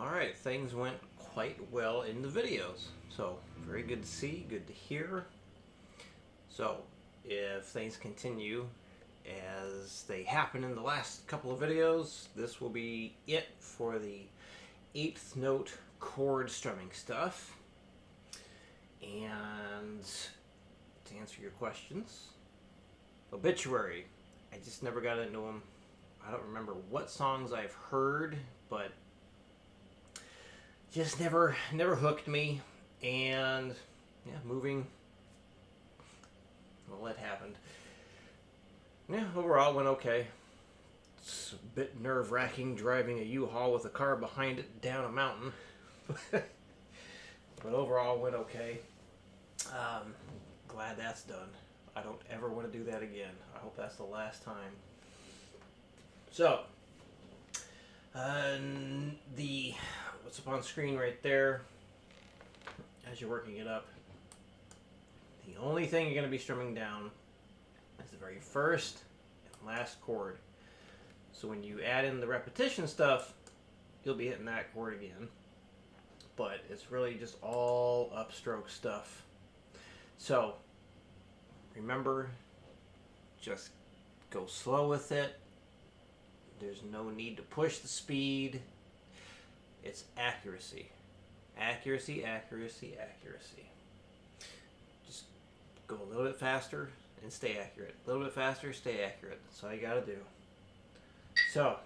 Alright, things went quite well in the videos. So, very good to see, good to hear. So, if things continue as they happen in the last couple of videos, this will be it for the 8th note chord strumming stuff. And to answer your questions, Obituary. I just never got into them. I don't remember what songs I've heard, but just never hooked me. And yeah, moving, well, it happened. Yeah, overall went okay. It's a bit nerve-wracking driving a U-Haul with a car behind it down a mountain. But overall went okay. Glad that's done. I don't ever want to do that again. I hope that's the last time. So, what's up on screen right there, as you're working it up, the only thing you're going to be strumming down is the very first and last chord. So when you add in the repetition stuff, you'll be hitting that chord again. But it's really just all upstroke stuff. So, remember, just go slow with it. There's no need to push the speed. It's accuracy. Accuracy, accuracy, accuracy. Just go a little bit faster and stay accurate. A little bit faster, stay accurate. That's all you gotta do. So,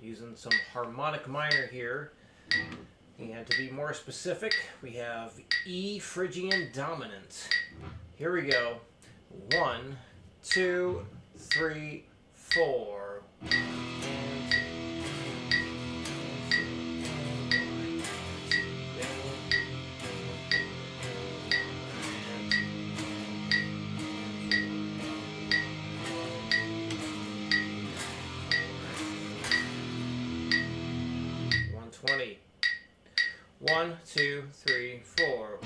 using some harmonic minor here. And to be more specific, we have E Phrygian dominant. Here we go. 1, 2, 3, 4. 120. 1, 2, 3, 4.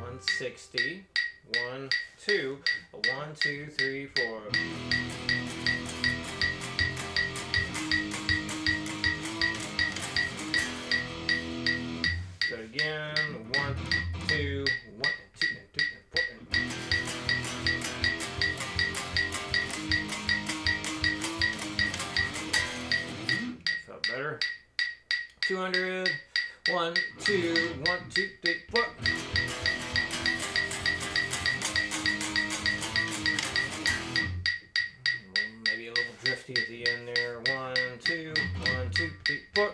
160. 1, 2. 1, 2, 3, 4. Go again. 1, 2, 1, 2, 3, 4. Felt better. 200. 1, 2, 1, 2, 3, 4. Maybe a little drifty at the end there. 1, 2, 1, 2, 3, 4.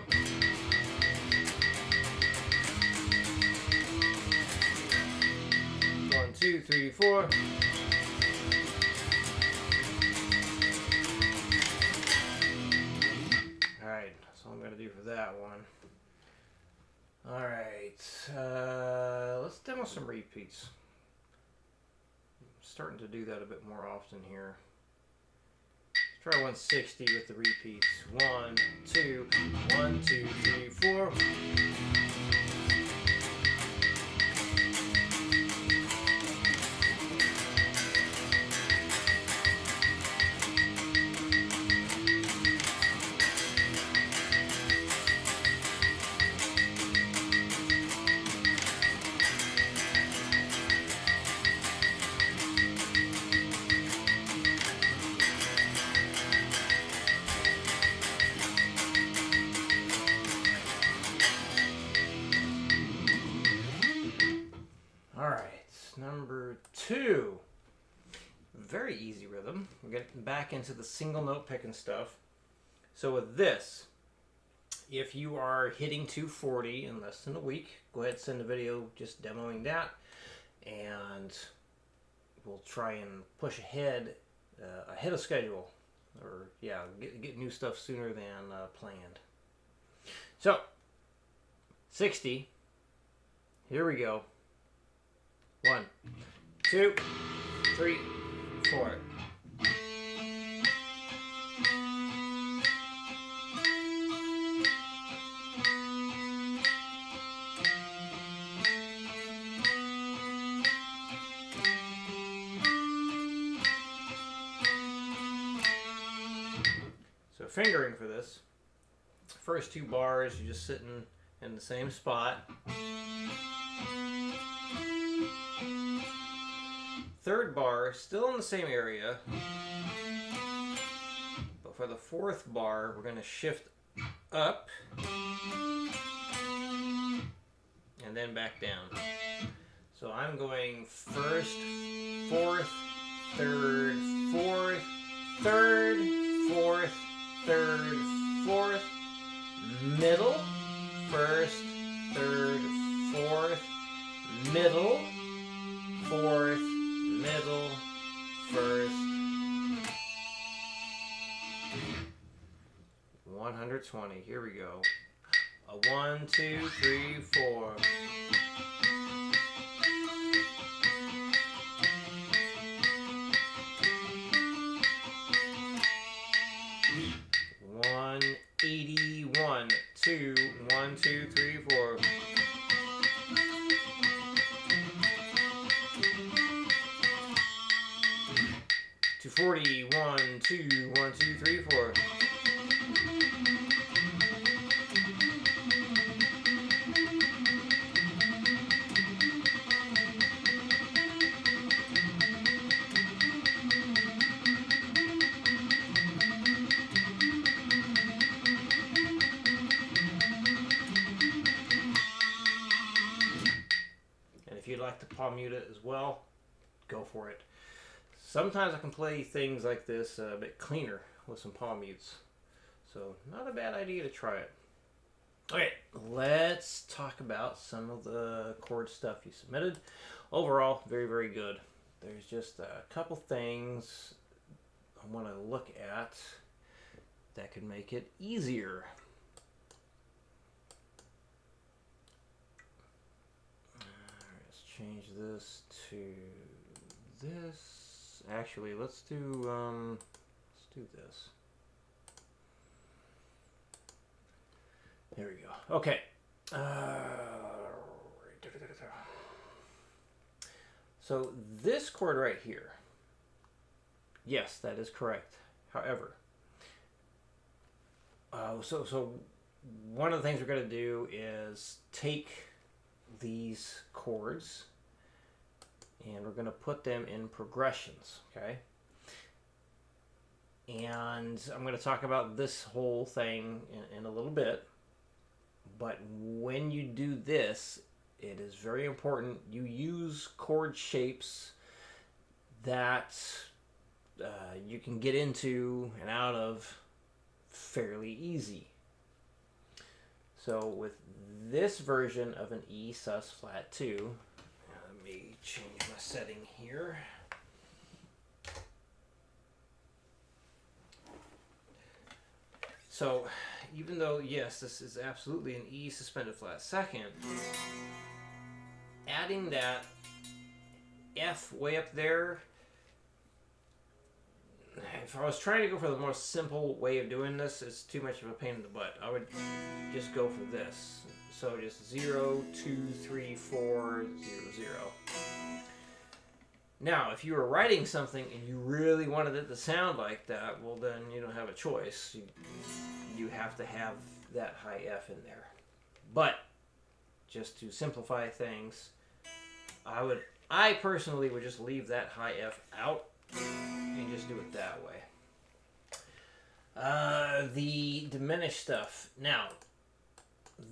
1, 2, 3, 4. Alright, that's all I'm going to do for that one. Alright, let's demo some repeats. I'm starting to do that a bit more often here. Let's try 160 with the repeats. 1, 2, 1, 2, 3, 4. Number 2, very easy rhythm. We're getting back into the single note picking stuff. So with this, if you are hitting 240 in less than a week, go ahead and send a video just demoing that, and we'll try and push ahead of schedule, or yeah, get new stuff sooner than planned. So 60, here we go. 1, 2, 3, 4. 1, fingering for this. First 2 bars, you're just sitting in the same spot. Third bar, still in the same area. But for the 4th bar, we're going to shift up and then back down. So I'm going 1st, 4th, 3rd, 4th, 3rd, 4th, 3rd, 4th, middle, 1st, 3rd, 4th, middle, 4th, middle, 1st, 120. Here we go. A 1, 2, 3, 4. 181. 2, 1, 2, 3, 4. 240. 1, 2, 1, 2, 3, 4. 'And if you'd like to palm mute it as well, go for it. Sometimes I can play things like this a bit cleaner with some palm mutes. So not a bad idea to try it. Okay, let's talk about some of the chord stuff you submitted. Overall, very, very good. There's just a couple things I want to look at that could make it easier. Let's change this to this. Actually, let's do this. There we go. Okay. So this chord right here, yes, that is correct. However, so one of the things we're going to do is take these chords and we're going to put them in progressions, okay? And I'm going to talk about this whole thing in a little bit. But when you do this, it is very important you use chord shapes that you can get into and out of fairly easy. So with this version of an E sus flat 2, let me change my setting here. So even though, yes, this is absolutely an E suspended flat second, adding that F way up there, if I was trying to go for the more simple way of doing this, it's too much of a pain in the butt. I would just go for this. So just 0, 2, 3, 4, 0, 0. Now, if you were writing something and you really wanted it to sound like that, well then you don't have a choice. You have to have that high F in there. But just to simplify things, I personally would just leave that high F out and just do it that way. The diminished stuff. Now,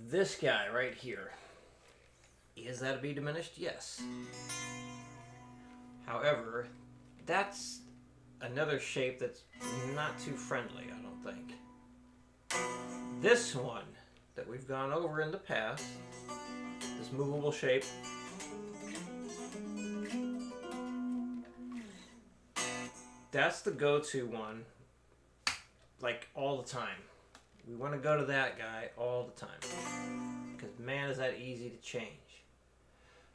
this guy right here, is that a B diminished? Yes. However, that's another shape that's not too friendly, I don't think. This one that we've gone over in the past, this movable shape, that's the go-to one, like all the time. We want to go to that guy all the time. Because man, is that easy to change.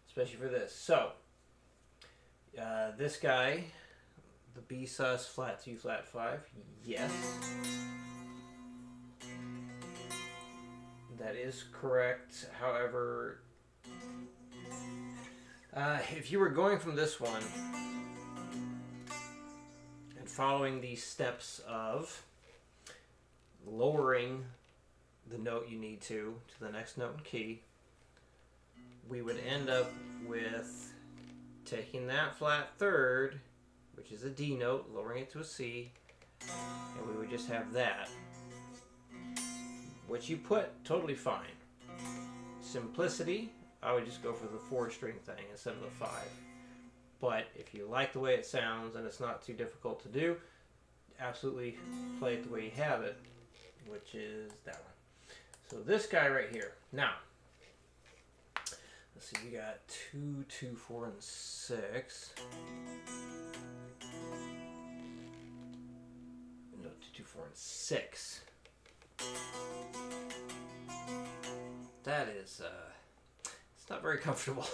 Especially for this. So, this guy, the B sus flat 2 flat 5, yes. That is correct. However, if you were going from this one and following these steps of lowering the note you need to the next note and key, we would end up with taking that flat third, which is a D note, lowering it to a C, and we would just have that, which you put totally fine. Simplicity, I would just go for the 4-string thing instead of the 5. But if you like the way it sounds and it's not too difficult to do, absolutely play it the way you have it, which is that one. So this guy right here. Now, let's see, we got 2, 2, 4, and 6. No, 2, 2, 4, and 6. That is, it's not very comfortable.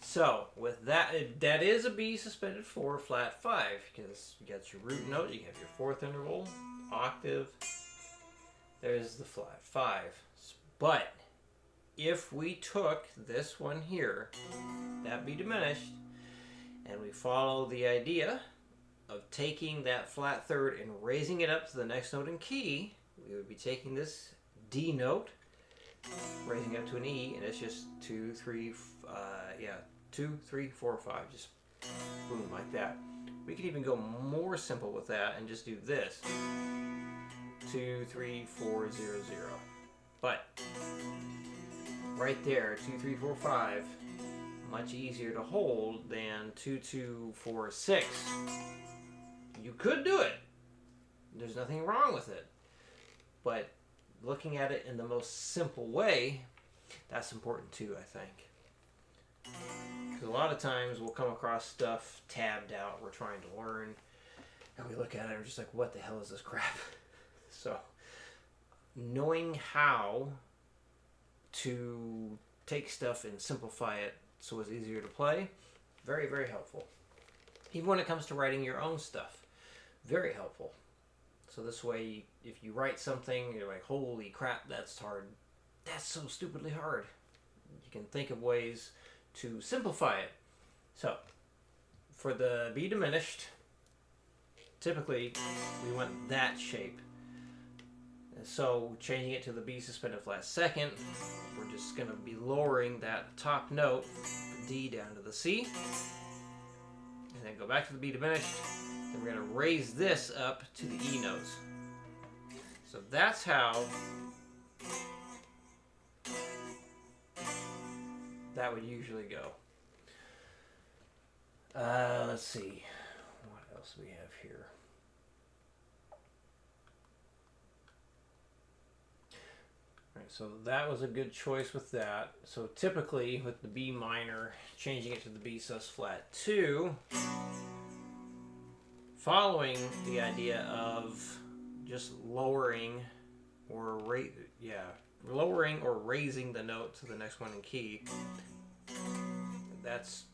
So, with that, that is a B suspended 4, flat 5, because you got your root note, you have your 4th interval, octave, there's the flat 5. But, if we took this one here, that B diminished, and we follow the idea of taking that flat third and raising it up to the next note in key, we would be taking this D note, raising it up to an E, and it's just 2, 3, 2, 3, 4, 5, just boom, like that. We could even go more simple with that and just do this. 2, 3, 4, 0, 0. But right there, 2, 3, 4, 5, much easier to hold than 2, 2, 4, 6. You could do it. There's nothing wrong with it. But looking at it in the most simple way, that's important too, I think. Because a lot of times we'll come across stuff tabbed out we're trying to learn, and we look at it and we're just like, what the hell is this crap? So, knowing how to take stuff and simplify it so it's easier to play, very, very helpful. Even when it comes to writing your own stuff, very helpful. So this way, if you write something, you're like, holy crap, that's hard. That's so stupidly hard. You can think of ways to simplify it. So, for the B diminished, typically we want that shape. So, changing it to the B suspended flat second, we're just going to be lowering that top note, the D, down to the C. And then go back to the B diminished. Then we're going to raise this up to the E notes. So that's how that would usually go. Let's see. What else do we have here? Alright, so that was a good choice with that. So typically with the B minor, changing it to the B sus flat 2, following the idea of just lowering or raising the note to the next one in key. That's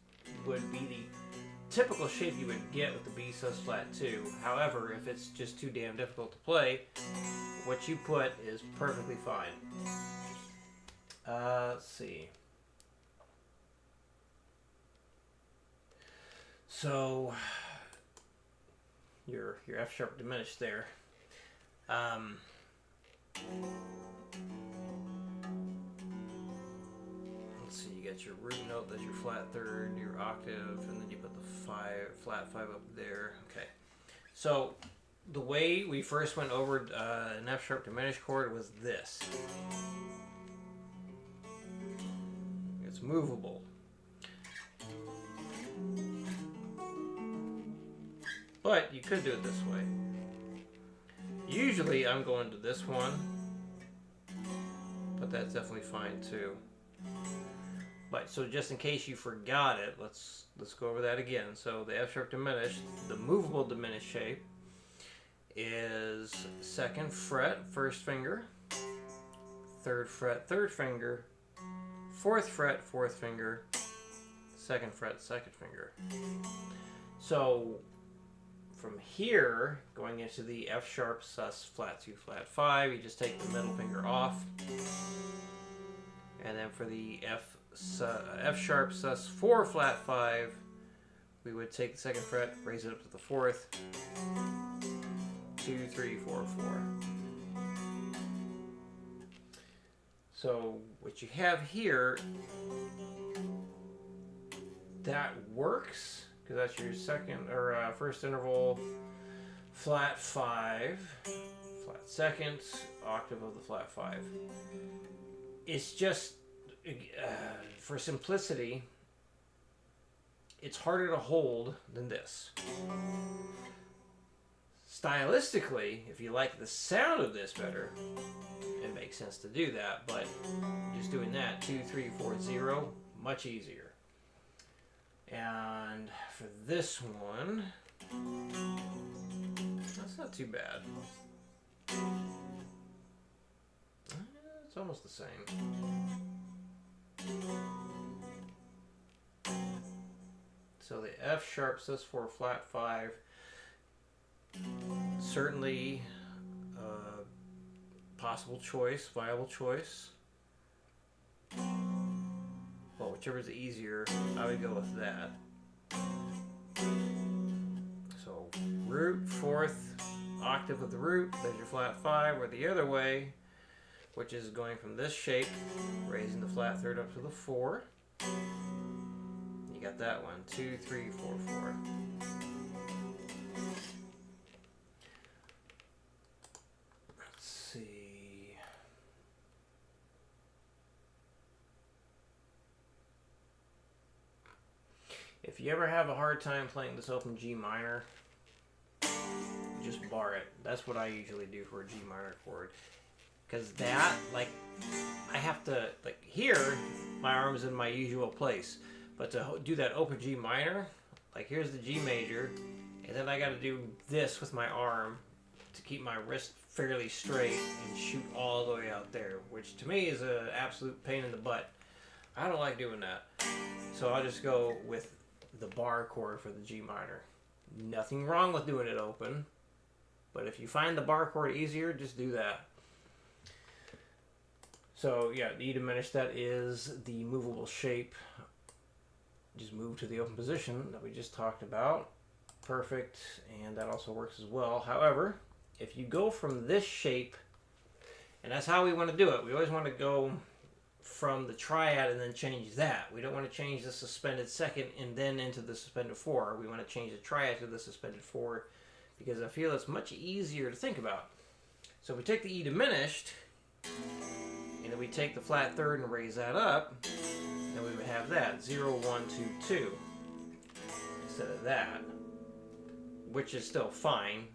would be the typical shape you would get with the B sus flat 2. However, if it's just too damn difficult to play, what you put is perfectly fine. Let's see. So your F sharp diminished there. Let's see, you got your root note, that's your flat third, your octave, and then you put the flat 5 up there. Okay. So the way we first went over an F sharp diminished chord was this. It's movable. But you could do it this way. Usually I'm going to this one, but that's definitely fine too. But so just in case you forgot it, let's go over that again. So the F sharp diminished, the movable diminished shape is 2nd fret, 1st finger, 3rd fret, 3rd finger, 4th fret, 4th finger, 2nd fret, 2nd finger. So from here, going into the F sharp sus flat 2 flat 5, you just take the middle finger off. And then for the F sharp sus 4 flat 5, we would take the 2nd fret, raise it up to the 4th, 2, 3, 4, 4. So what you have here, that works because that's your second or first interval, flat 5, flat second, octave of the flat 5. It's just for simplicity, it's harder to hold than this. Stylistically, if you like the sound of this better, it makes sense to do that, but just doing that 2, 3, 4, 0, much easier. And for this one, that's not too bad. It's almost the same. So the F sharp sus4 flat 5, certainly possible choice, viable choice. Well, whichever is easier, I would go with that. So root, fourth, octave of the root, there's your flat 5, or the other way, which is going from this shape, raising the flat third up to the 4. You got that one, 2, 3, 4, 4. Let's see. If you ever have a hard time playing this open G minor, just bar it. That's what I usually do for a G minor chord. Because that, like, I have to, like, here, my arm's in my usual place. But to do that open G minor, like, here's the G major, and then I got to do this with my arm to keep my wrist fairly straight and shoot all the way out there, which to me is an absolute pain in the butt. I don't like doing that. So I'll just go with the bar chord for the G minor. Nothing wrong with doing it open, but if you find the bar chord easier, just do that. So yeah, the E diminished, that is the movable shape. Just move to the open position that we just talked about. Perfect, and that also works as well. However, if you go from this shape, and that's how we want to do it. We always want to go from the triad and then change that. We don't want to change the suspended second and then into the suspended 4. We want to change the triad to the suspended 4 because I feel it's much easier to think about. So we take the E diminished, and then we take the flat third and raise that up, and we would have that 0, 1, 2, 2 instead of that, which is still fine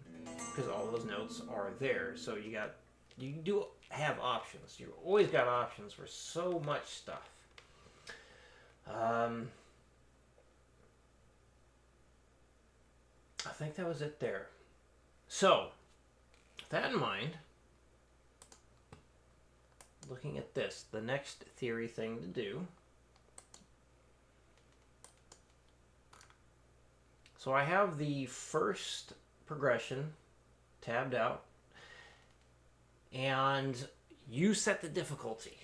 because all those notes are there. So you do have options. You always got options for so much stuff. I think that was it there. So, with that in mind, looking at this, the next theory thing to do. So I have the first progression tabbed out, and you set the difficulty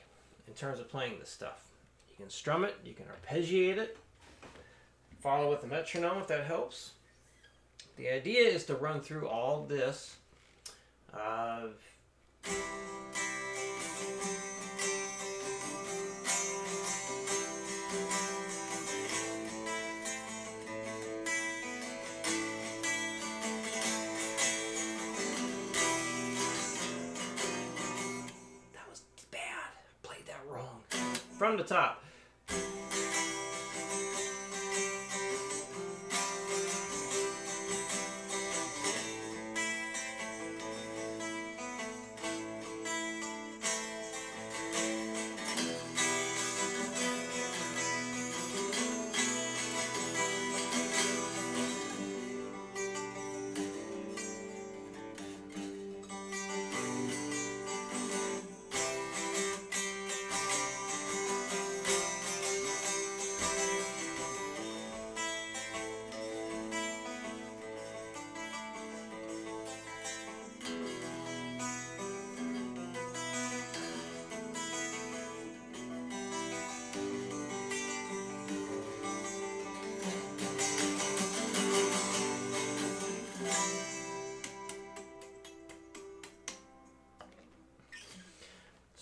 in terms of playing this stuff. You can strum it, you can arpeggiate it, follow with the metronome if that helps. The idea is to run through all this. From the top.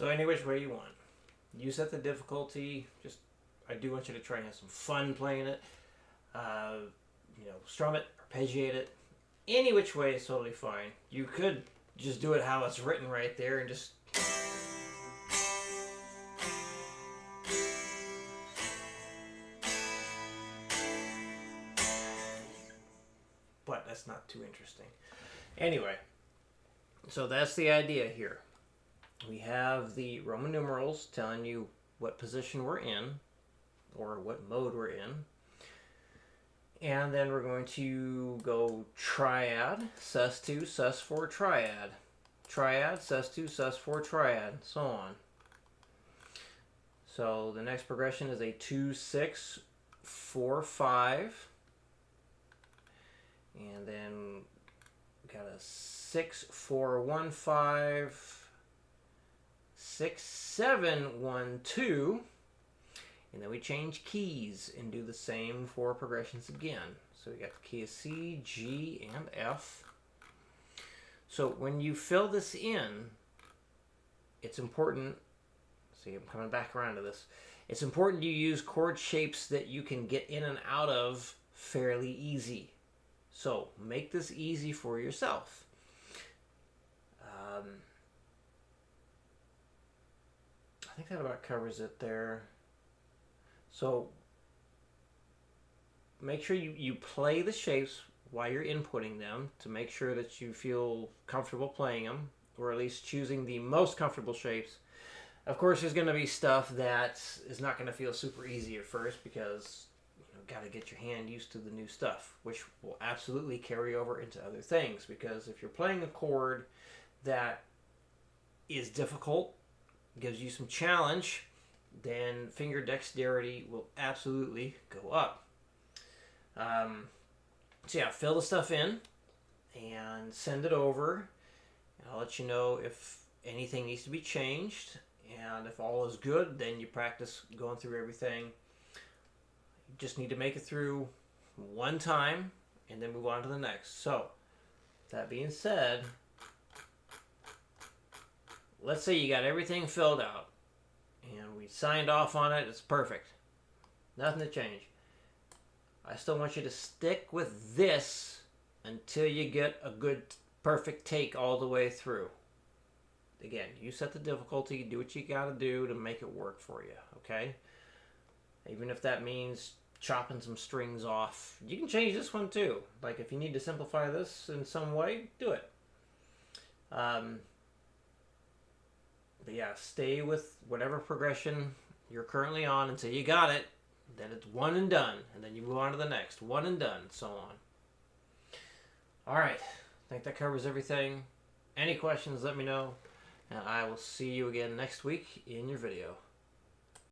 So any which way you want. You set the difficulty. I do want you to try and have some fun playing it. Strum it, arpeggiate it. Any which way is totally fine. You could just do it how it's written right there and just... But that's not too interesting. Anyway, so that's the idea here. We have the Roman numerals telling you what position we're in, or what mode we're in. And then we're going to go triad, sus2, sus4, triad. Triad, sus2, sus4, triad, so on. So the next progression is a 2, 6, 4, 5. And then we got a 6, 4, 1, 5, 6, 7, 1, 2. And then we change keys and do the same 4 progressions again. So we got the key of C, G, and F. So when you fill this in, it's important, see, I'm coming back around to this. It's important you use chord shapes that you can get in and out of fairly easy. So make this easy for yourself. I think that about covers it there. So make sure you play the shapes while you're inputting them to make sure that you feel comfortable playing them, or at least choosing the most comfortable shapes. Of course, there's going to be stuff that is not going to feel super easy at first because got to get your hand used to the new stuff, which will absolutely carry over into other things. Because if you're playing a chord that is difficult, gives you some challenge, then finger dexterity will absolutely go up. So yeah, fill the stuff in and send it over. And I'll let you know if anything needs to be changed. And if all is good, then you practice going through everything. You just need to make it through one time and then move on to the next. So, that being said, let's say you got everything filled out and we signed off on it. It's perfect. Nothing to change. I still want you to stick with this until you get a good, perfect take all the way through. Again, you set the difficulty, do what you got to do to make it work for you, okay? Even if that means chopping some strings off. You can change this one too. Like if you need to simplify this in some way, do it. But yeah, stay with whatever progression you're currently on until you got it. Then it's one and done. And then you move on to the next. One and done, so on. Alright, I think that covers everything. Any questions, let me know. And I will see you again next week in your video.